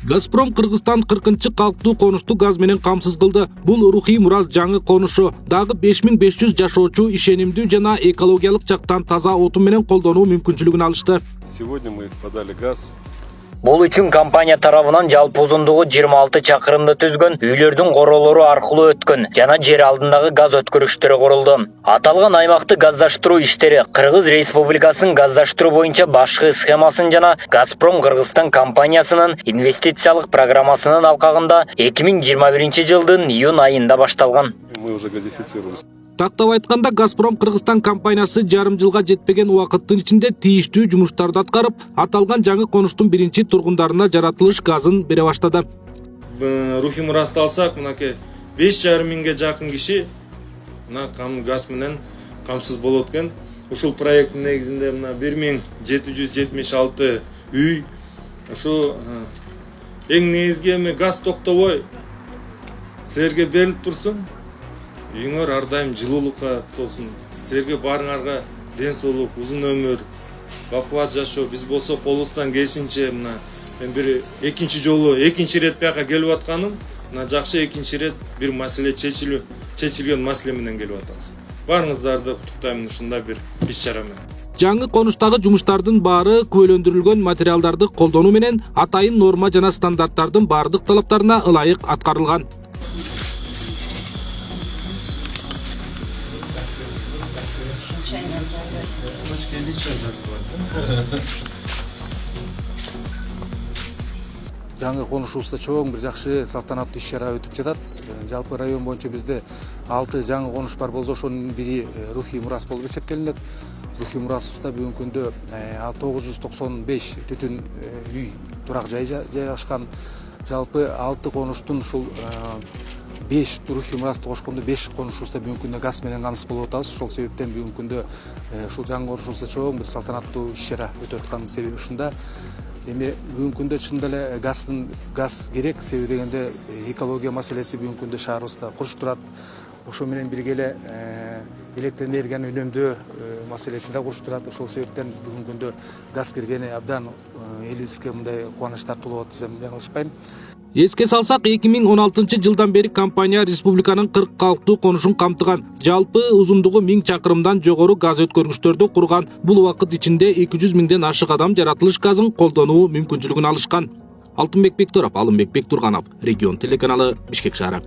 Газпром Кыргызстан 40-чы калктуу конушту газ менен камсыз кылды. Бул рухий мурас жаңы конушу. Дагы 5500 жашоочу ишенимдүү жана экологиялык жактан таза отун менен колдонуу мүмкүнчүлүгүн алышты. Сегодня мы подали газ. Бул үчүн компания тарабынан жалпы узундугу 26 чакырымды түзгөн үйлөрдүн королору аркылуу өткөн жана жер алдындагы газ өткөрүштөрү курулду. Аталган аймакты газдаштыруу иштери Кыргыз Республикасынын газдаштыруу боюнча башкы схемасын жана Газпром Кыргызстан компаниясынын инвестициялык программасынын алкагында 2021 жылдын июнь айында башталган. Мы уже газифицировались. Тактап айтканда, Газпром Кыргызстан компаниясы жарым жылга жетпеген убакыттын ичинде тийиштүү жумуштарды аткарып, аталган жаңы конуштун биринчи тургундарына жаратылыш газын бере баштады. Рухий мурасты алсак, мынакей 5,5 миңге жакын киши мына газ менен камсыз болот экен. Ушул проекттин негизинде мына 1776 үй, ушу эң негизги эми газ токтобой силерге берилип турсун. Үйүңөр ар дайым жылуулукка толсун. Силерге баарыңарга ден соолук, узун өмүр, бакубат жашоо. Биз болсо колубуздан келишинче мына мен бир экинчи жолу, экинчи рет бияка келип атканым, мына жакшы экинчи рет бир маселе чечилген маселе менен келип атабыз. Баарыңыздарды куттуктайм ушундай бир иш-чара менен. Жаңы конуштагы жумуштардын баары күбөлөндүрүлгөн материалдарды колдонуу менен атайын норма жана стандарттардын баардык талаптарына ылайык аткарылган. Жаңы конушубузда чоң бир жакшы салтанаттуу иш-чара өтүп жатат. Жалпы район боюнча бизде 6 жаңы конуш бар болсо, ошонун бири рухий мурас болуп эсептелинет. Рухий мурасыбызда бүгүнкү күндө 995 түтүн үй турак жай жайгашкан. Жалпы 6 конуштун ушул 5 рухий мурасты кошкондо 5 конушубузда бүгүнкү күндө газ менен камсыз болуп атабыз. Ошол себептен бүгүнкү күндө ушул жаңы конушубузда чоң бир салтанаттуу иш-чара өтүп аткан себеби ушунда. Эми бүгүнкү күндө чындап эле газ керек, себеби дегенде экология маселеси бүгүнкү күндө шаарыбызда курч турат. Ошо менен бирге эле электр энергияны үнөмдөө маселеси да курч турат. Ошол себептен бүгүнкү күндө газ киргени абдан элибизге мындай кубаныч тартуулап атат десем жаңылышпайм. Эске салсак, 2016 жылдан бери компания республиканын 40 калктуу конушун камтыган. Жалпы узундугу 1000 чакырымдан жогору газ өткөргүчтөрдү курган. Бул убакыт ичинде 200 миңден ашык адам жаратылыш газын колдонуу мүмкүнчүлүгүн алышкан. Алтынбек Бектуров, Алымбек Бектурганов, Регион телеканалы, Бишкек шаары.